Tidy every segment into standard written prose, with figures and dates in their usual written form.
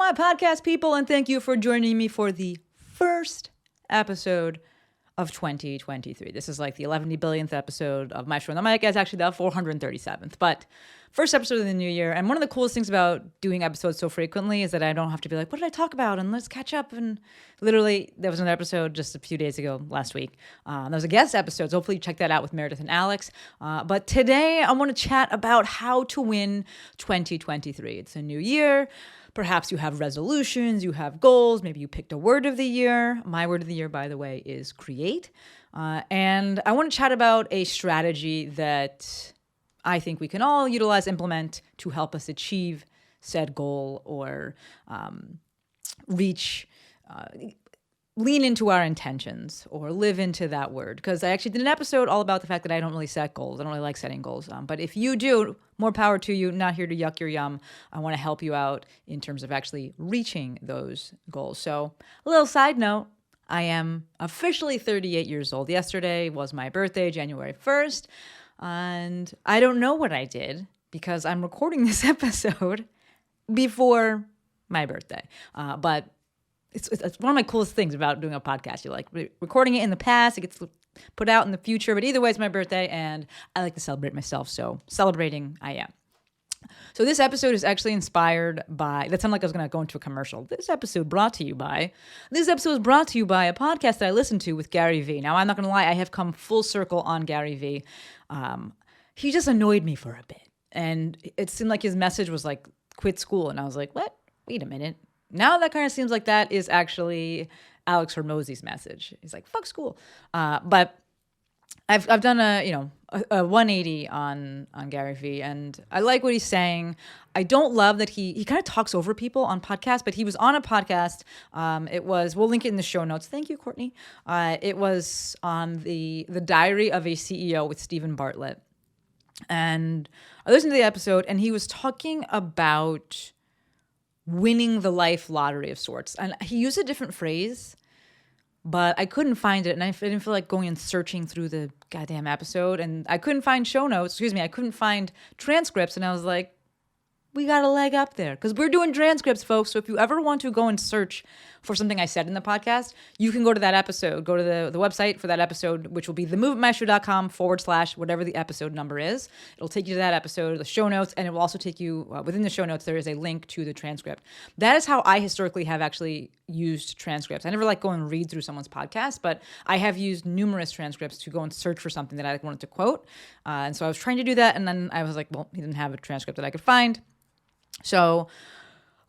my podcast people, and thank you for joining me for the first episode of 2023. This is like the 11 billionth episode of Maestro On The Mic. It's actually the 437th, but first episode of the new year. And one of the coolest things about doing episodes so frequently is that I don't have to be like, what did I talk about? And let's catch up. And literally, there was an episode just a few days ago, last week. There was a guest episode, so hopefully you check that out with Meredith and Alex. But today, I want to chat about how to win 2023. It's a new year. Perhaps you have resolutions, you have goals, maybe you picked a word of the year. My word of the year, by the way, is create. And I want to chat about a strategy that I think we can all utilize, implement to help us achieve said goal or lean into our intentions or live into that word. Because I actually did an episode all about the fact that I don't really set goals. I don't really like setting goals. But if you do, more power to you. Not here to yuck your yum. I want to help you out in terms of actually reaching those goals. So a little side note, I am officially 38 years old. Yesterday was my birthday, January 1st. And I don't know what I did because I'm recording this episode before my birthday. But it's one of my coolest things about doing a podcast. You're like recording it in the past, it gets put out in the future. But either way, it's my birthday, and I like to celebrate myself. So celebrating, I am. So this episode is actually inspired by, that sounded like I was going to go into a commercial. This episode is brought to you by a podcast that I listened to with Gary Vee. Now, I'm not going to lie, I have come full circle on Gary Vee. He just annoyed me for a bit. And it seemed like his message was like, quit school. And I was like, what? Wait a minute. Now that kind of seems like that is actually Alex Hormozy's message. He's like, fuck school. But I've done a 180 on Gary Vee, and I like what he's saying. I don't love that he kind of talks over people on podcasts, but he was on a podcast. We'll link it in the show notes. Thank you, Courtney. It was on the Diary of a CEO with Stephen Bartlett. And I listened to the episode, and he was talking about winning the life lottery of sorts. And he used a different phrase, but I couldn't find it. And I didn't feel like going and searching through the goddamn episode. And I couldn't find I couldn't find transcripts. And I was like, we got a leg up there because we're doing transcripts, folks. So if you ever want to go and search for something I said in the podcast, you can go to that episode, go to the website for that episode, which will be themovementmaestro.com/ whatever the episode number is. It'll take you to that episode, the show notes, and it will also take you within the show notes. There is a link to the transcript. That is how I historically have actually used transcripts. I never like go and read through someone's podcast, but I have used numerous transcripts to go and search for something that I wanted to quote. And so I was trying to do that. And then I was like, well, he didn't have a transcript that I could find. So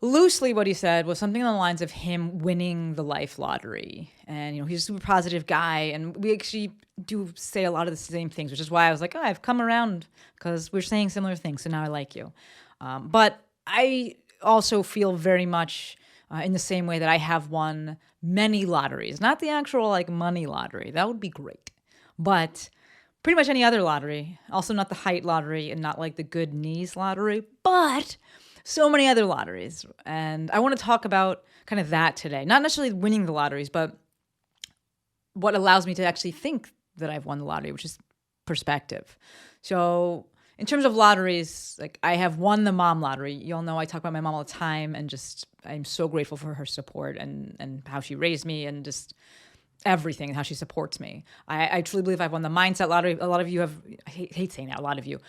loosely what he said was something on the lines of him winning the life lottery. And, he's a super positive guy. And we actually do say a lot of the same things, which is why I was like, oh, I've come around because we're saying similar things. So now I like you. But I also feel very much in the same way that I have won many lotteries, not the actual like money lottery. That would be great. But pretty much any other lottery, also not the height lottery and not like the good knees lottery, but so many other lotteries. And I want to talk about kind of that today. Not necessarily winning the lotteries, but what allows me to actually think that I've won the lottery, which is perspective. So in terms of lotteries, like I have won the mom lottery. You all know I talk about my mom all the time, and just I'm so grateful for her support and how she raised me and just everything and how she supports me. I truly believe I've won the mindset lottery. A lot of you have, I hate saying that, a lot of you.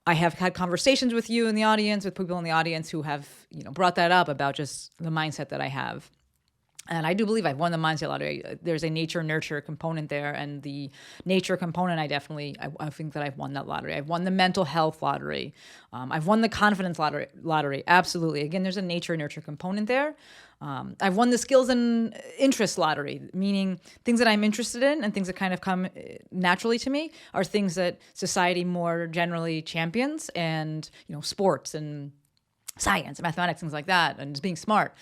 I have had conversations with you in the audience, with people in the audience who have, brought that up about just the mindset that I have. And I do believe I've won the mindset lottery. There's a nature-nurture component there, and the nature component, I think that I've won that lottery. I've won the mental health lottery. I've won the confidence lottery. Absolutely. Again, there's a nature-nurture component there. I've won the skills and interest lottery, meaning things that I'm interested in and things that kind of come naturally to me are things that society more generally champions, and sports and science and mathematics, things like that, and just being smart.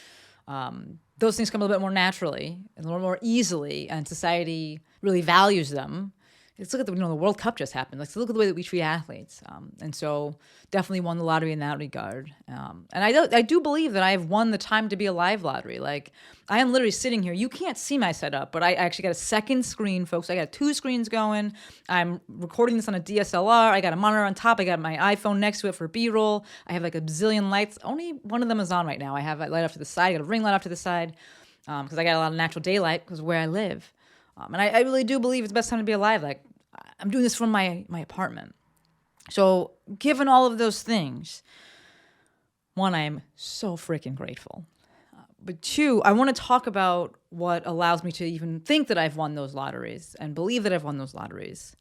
Those things come a little bit more naturally and a little more easily, and society really values them. let's look at the World Cup just happened. Let's look at the way that we treat athletes. And so definitely won the lottery in that regard. And I do believe that I have won the time to be alive lottery. Like, I am literally sitting here. You can't see my setup, but I actually got a second screen, folks. I got 2 screens going. I'm recording this on a DSLR. I got a monitor on top. I got my iPhone next to it for B-roll. I have like a bazillion lights. Only one of them is on right now. I have a light off to the side. I got a ring light off to the side because I got a lot of natural daylight because of where I live. And I really do believe it's the best time to be alive. Like, I'm doing this from my apartment. So given all of those things, one, I am so freaking grateful. But 2, I want to talk about what allows me to even think that I've won those lotteries and believe that I've won those lotteries.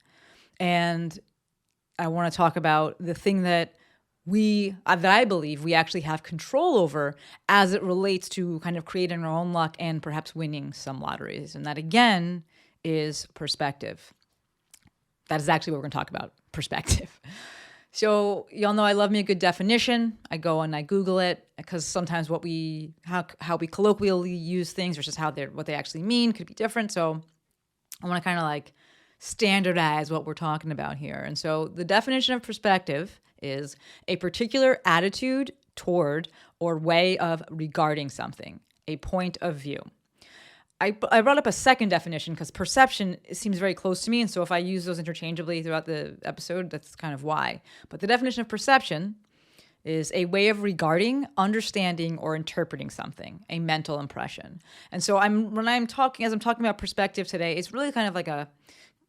And I want to talk about the thing that I believe we actually have control over as it relates to kind of creating our own luck and perhaps winning some lotteries. And that, again, is perspective. That is actually what we're going to talk about, perspective. So y'all know I love me a good definition. I go and I Google it because sometimes how we colloquially use things versus what they actually mean could be different. So I want to kind of like standardize what we're talking about here. And so the definition of perspective is a particular attitude toward or way of regarding something, a point of view. I brought up a second definition because perception seems very close to me. And so if I use those interchangeably throughout the episode, that's kind of why. But the definition of perception is a way of regarding, understanding, or interpreting something, a mental impression. And so as I'm talking about perspective today, it's really kind of like a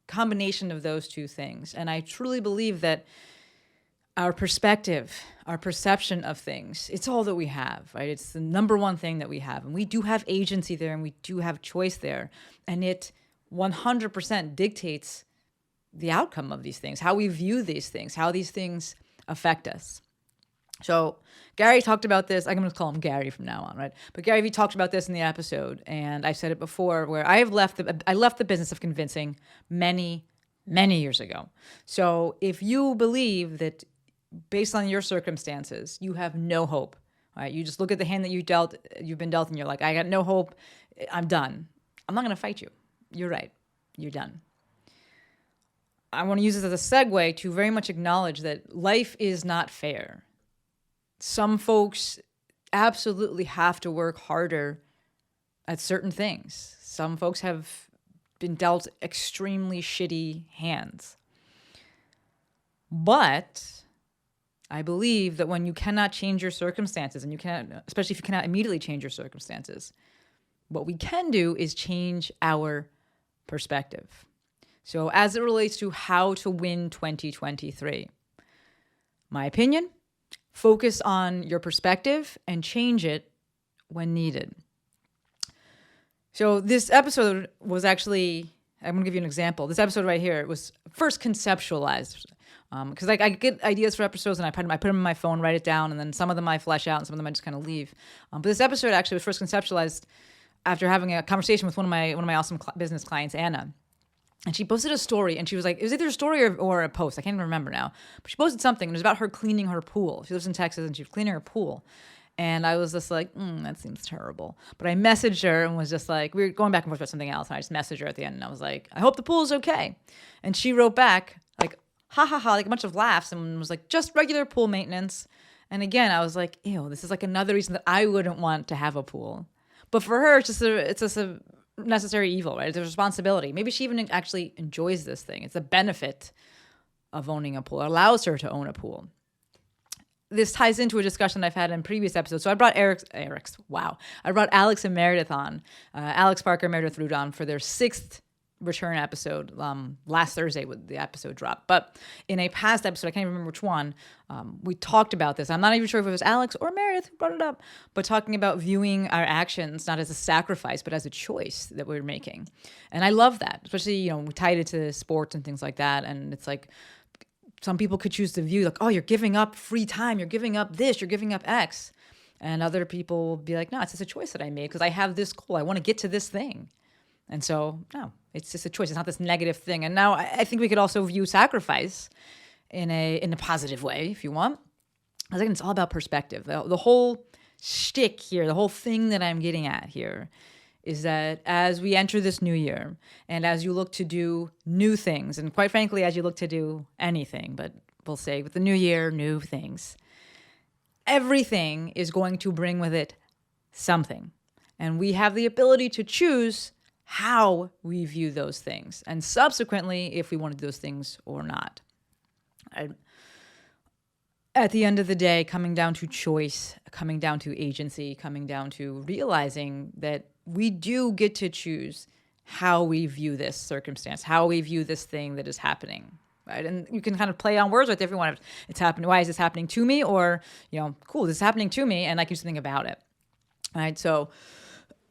combination of those two things. And I truly believe that our perspective, our perception of things, it's all that we have, right? It's the number one thing that we have. And we do have agency there and we do have choice there. And it 100% dictates the outcome of these things, how we view these things, how these things affect us. So Gary talked about this. I'm going to call him Gary from now on, right? But Gary Vee talked about this in the episode. And I've said it before where I left the business of convincing many, many years ago. So if you believe that based on your circumstances, you have no hope, right? You just look at the hand that you've been dealt, and you're like, I got no hope. I'm done. I'm not going to fight you. You're right. You're done. I want to use this as a segue to very much acknowledge that life is not fair. Some folks absolutely have to work harder at certain things. Some folks have been dealt extremely shitty hands. But I believe that when you cannot change your circumstances, and you cannot, especially if you cannot immediately change your circumstances, what we can do is change our perspective. So as it relates to how to win 2023, my opinion, focus on your perspective and change it when needed. So this episode was actually, I'm going to give you an example. This episode right here, it was first conceptualized. Because I get ideas for episodes and I put them in my phone, write it down, and then some of them I flesh out and some of them I just kind of leave. But this episode actually was first conceptualized after having a conversation with one of my awesome business clients, Anna. And she posted a story, and she was like, it was either a story or a post. I can't even remember now. But she posted something, and it was about her cleaning her pool. She lives in Texas, and she was cleaning her pool. And I was just like, that seems terrible. But I messaged her and was just like, we were going back and forth about something else. And I just messaged her at the end, and I was like, I hope the pool is okay. And she wrote back, like, ha ha ha, like a bunch of laughs, and was like, just regular pool maintenance. And again, I was like, ew, this is like another reason that I wouldn't want to have a pool. But for her, it's just a necessary evil, right? It's a responsibility. Maybe she even actually enjoys this thing. It's a benefit of owning a pool. It allows her to own a pool. This ties into a discussion I've had in previous episodes. So I brought I brought Alex and Meredith on. Alex Parker and Meredith Root on for their 6th return episode last Thursday when the episode dropped. But in a past episode, I can't even remember which one, we talked about this. I'm not even sure if it was Alex or Meredith who brought it up, but talking about viewing our actions not as a sacrifice, but as a choice that we're making. And I love that, especially, we tied it to sports and things like that. And it's like, some people could choose to view like, oh, you're giving up free time, you're giving up this, you're giving up X. And other people will be like, no, it's just a choice that I made because I have this goal. I want to get to this thing. And so, no, it's just a choice. It's not this negative thing. And now I think we could also view sacrifice in a positive way, if you want. I think it's all about perspective. The whole shtick here, the whole thing that I'm getting at here is that as we enter this new year and as you look to do new things, and quite frankly, as you look to do anything, but we'll say with the new year, new things, everything is going to bring with it something. And we have the ability to choose how we view those things, and subsequently, if we want to do those things or not. At the end of the day, coming down to choice, coming down to agency, coming down to realizing that we do get to choose how we view this circumstance, how we view this thing that is happening, right? And you can kind of play on words with everyone. It's happening. Why is this happening to me? Or, cool, this is happening to me, and I can do something about it, right? So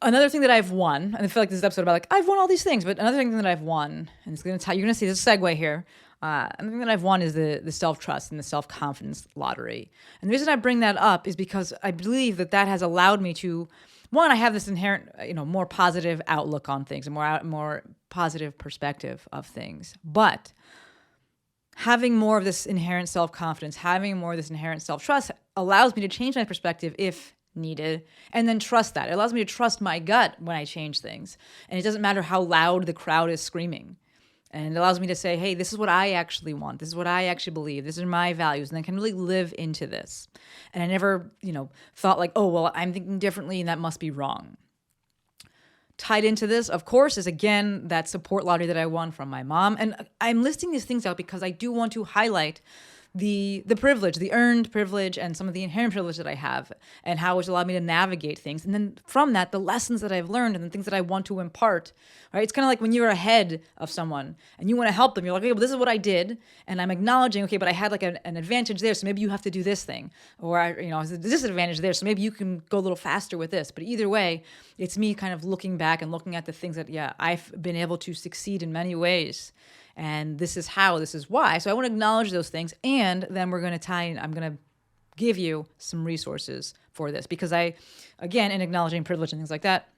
another thing that I've won, and I feel like this is an episode about I've won all these things, but another thing that I've won, and it's going to tell you're going to see this segue here. Another thing that I've won is the self-trust and the self-confidence lottery. And the reason I bring that up is because I believe that has allowed me to, one, I have this inherent, more positive outlook on things, a more positive perspective of things. But having more of this inherent self-confidence, having more of this inherent self-trust allows me to change my perspective if needed, and then trust that. It allows me to trust my gut when I change things. And it doesn't matter how loud the crowd is screaming. And it allows me to say, hey, this is what I actually want. This is what I actually believe. These are my values. And I can really live into this. And I never, thought oh, well, I'm thinking differently and that must be wrong. Tied into this, of course, is again that support lottery that I won from my mom. And I'm listing these things out because I do want to highlight the privilege, the earned privilege, and some of the inherent privilege that I have, and how it's allowed me to navigate things. And then from that, the lessons that I've learned and the things that I want to impart, right? It's kind of like when you're ahead of someone and you want to help them. You're like, okay, well, this is what I did. And I'm acknowledging, okay, but I had an advantage there. So maybe you have to do this thing. Or, there's a disadvantage there. So maybe you can go a little faster with this. But either way, it's me kind of looking back and looking at the things that, I've been able to succeed in many ways. And this is how, this is why. So I want to acknowledge those things. And then we're going to I'm going to give you some resources for this. Because again, in acknowledging privilege and things like that,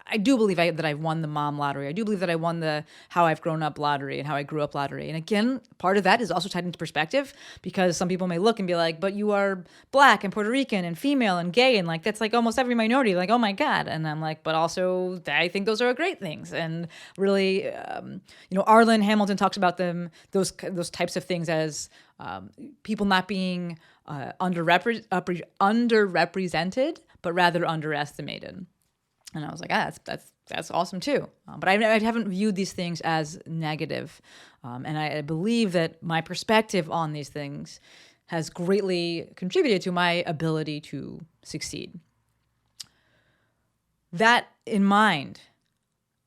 I do believe that I've won the mom lottery. I do believe that I won the how I've grown up lottery and how I grew up lottery. And again, part of that is also tied into perspective, because some people may look and be like, but you are Black and Puerto Rican and female and gay. And that's almost every minority. Oh my God. And I'm like, but also I think those are great things. And really, Arlen Hamilton talks about those types of things as people not being underrepresented, but rather underestimated. And I was like, that's awesome too. But I haven't viewed these things as negative. And I believe that my perspective on these things has greatly contributed to my ability to succeed. That in mind,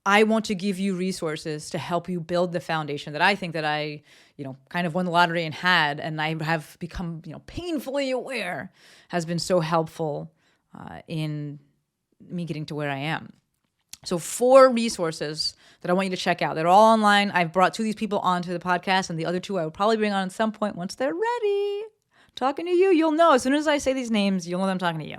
I want to give you resources to help you build the foundation that I think that I, kind of won the lottery and had, and I have become, painfully aware has been so helpful in me getting to where I am. So 4 resources that I want you to check out. They're all online. I've brought 2 of these people onto the podcast, and the other 2 I will probably bring on at some point once they're ready. Talking to you, you'll know. As soon as I say these names, you'll know that I'm talking to you.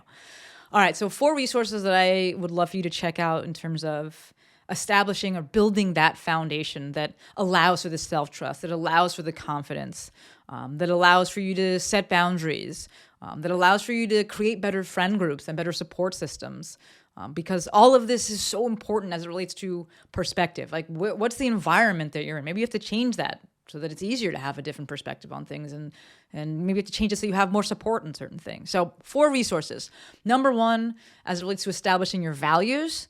All right, so 4 resources that I would love for you to check out in terms of establishing or building that foundation that allows for the self-trust, that allows for the confidence, that allows for you to set boundaries, that allows for you to create better friend groups and better support systems. Because all of this is so important as it relates to perspective. What's the environment that you're in? Maybe you have to change that so that it's easier to have a different perspective on things. And maybe you have to change it so you have more support in certain things. So 4 resources. Number 1, as it relates to establishing your values,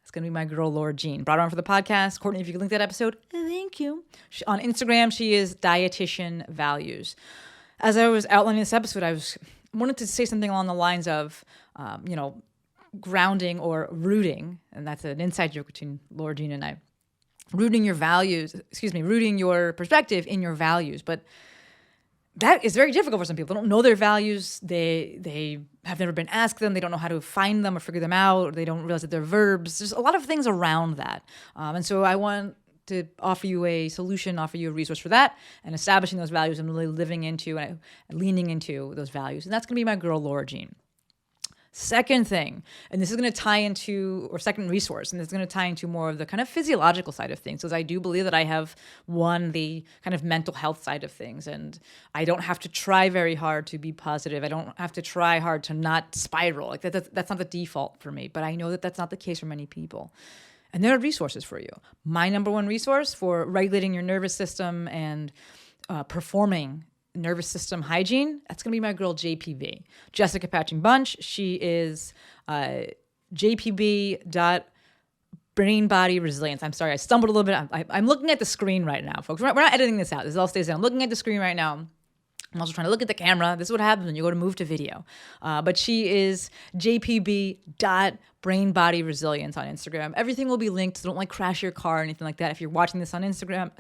it's going to be my girl, Laura Jean. Brought her on for the podcast. Courtney, if you could link that episode, thank you. On Instagram, she is Dietitian Values. As I was outlining this episode, I wanted to say something along the lines of, grounding or rooting, and that's an inside joke between Laura Jean and I, rooting your perspective in your values. But that is very difficult for some people. They don't know their values. They have never been asked them. They don't know how to find them or figure them out. Or they don't realize that they're verbs. There's a lot of things around that. And so I want to offer you a solution, offer you a resource for that, and establishing those values and really living into and leaning into those values. And that's going to be my girl, Laura Jean. Second thing, and this is going to tie into, or second resource, and this is going to tie into more of the kind of physiological side of things, because I do believe that I have won the kind of mental health side of things, and I don't have to try very hard to be positive. I don't have to try hard to not spiral. Like that's not the default for me, but I know that that's not the case for many people. And there are resources for you. My number one resource for regulating your nervous system and performing nervous system hygiene, that's going to be my girl JPB, Jessica Patching Bunch. She is jpb.brain body resilience. I'm sorry, I stumbled a little bit. I'm looking at the screen right now, folks. We're not editing this out. This all stays in. I'm looking at the screen right now. I'm also trying to look at the camera. This is what happens when you go to move to video. But she is jpb.brain body resilience on Instagram. Everything will be linked, so don't crash your car or anything like that. If you're watching this on Instagram,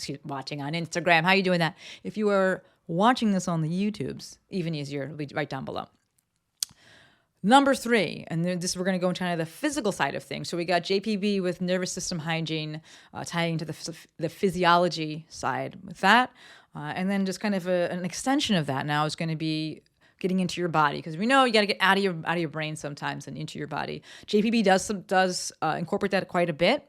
how are you doing that? If you are watching this on the YouTubes, even easier, it'll be right down below. Number 3, and we're going to go into kind of the physical side of things. So we got JPB with nervous system hygiene, tying to the physiology side with that. And then just kind of an extension of that now is going to be getting into your body, because we know you got to get out of your brain sometimes and into your body. JPB does incorporate that quite a bit.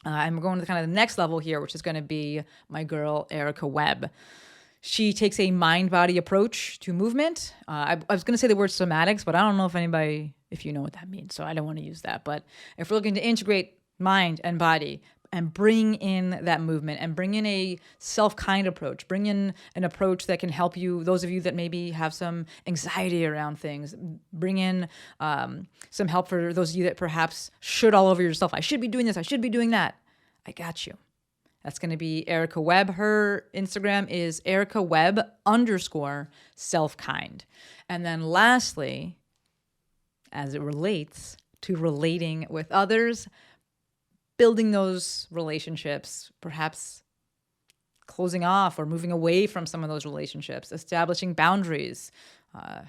And we're going to kind of the next level here, which is going to be my girl, Erica WEBB. She takes a mind-body approach to movement. I was going to say the word somatics, but I don't know if you know what that means, so I don't want to use that. But if we're looking to integrate mind and body and bring in that movement and bring in a self-kind approach, bring in an approach that can help you, those of you that maybe have some anxiety around things, bring in some help for those of you that perhaps should all over yourself. I should be doing this. I should be doing that. I got you. That's going to be Erica WEBB. Her Instagram is EricaWEBB_selfkind. And then lastly, as it relates to relating with others, building those relationships, perhaps closing off or moving away from some of those relationships, establishing boundaries,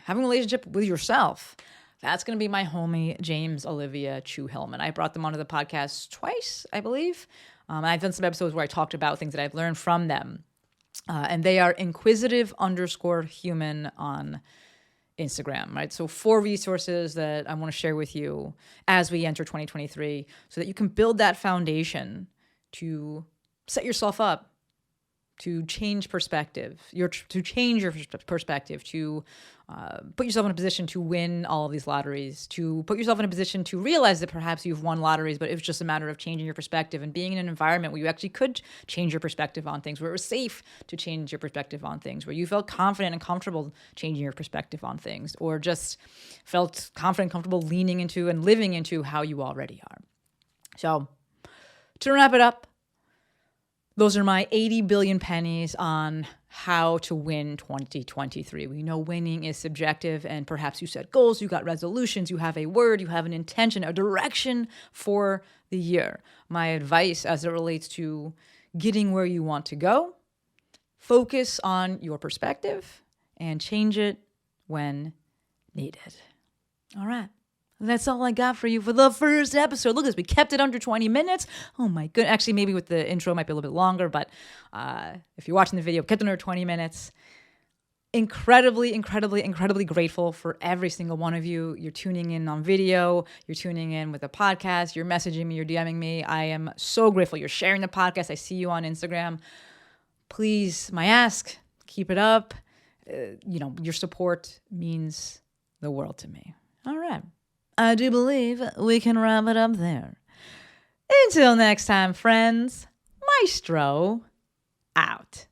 having a relationship with yourself. That's going to be my homie, James Olivia Chu-Hillman. I brought them onto the podcast twice, I believe. I've done some episodes where I talked about things that I've learned from them. And they are inquisitive_human on Instagram, right? So 4 resources that I want to share with you as we enter 2023 so that you can build that foundation to set yourself up, to change perspective, to change your perspective, to put yourself in a position to win all of these lotteries, to put yourself in a position to realize that perhaps you've won lotteries, but it was just a matter of changing your perspective and being in an environment where you actually could change your perspective on things, where it was safe to change your perspective on things, where you felt confident and comfortable changing your perspective on things, or just felt confident, comfortable leaning into and living into how you already are. So to wrap it up, those are my 80 billion pennies on how to win 2023. We know winning is subjective, and perhaps you set goals, you got resolutions, you have a word, you have an intention, a direction for the year. My advice as it relates to getting where you want to go, focus on your perspective and change it when needed. All right. That's all I got for you for the first episode. Look at this. We kept it under 20 minutes. Oh, my goodness. Actually, maybe with the intro, it might be a little bit longer. But if you're watching the video, kept it under 20 minutes. Incredibly, incredibly, incredibly grateful for every single one of you. You're tuning in on video. You're tuning in with a podcast. You're messaging me. You're DMing me. I am so grateful. You're sharing the podcast. I see you on Instagram. Please, my ask, keep it up. Your support means the world to me. All right. I do believe we can wrap it up there. Until next time, friends, Maestro out.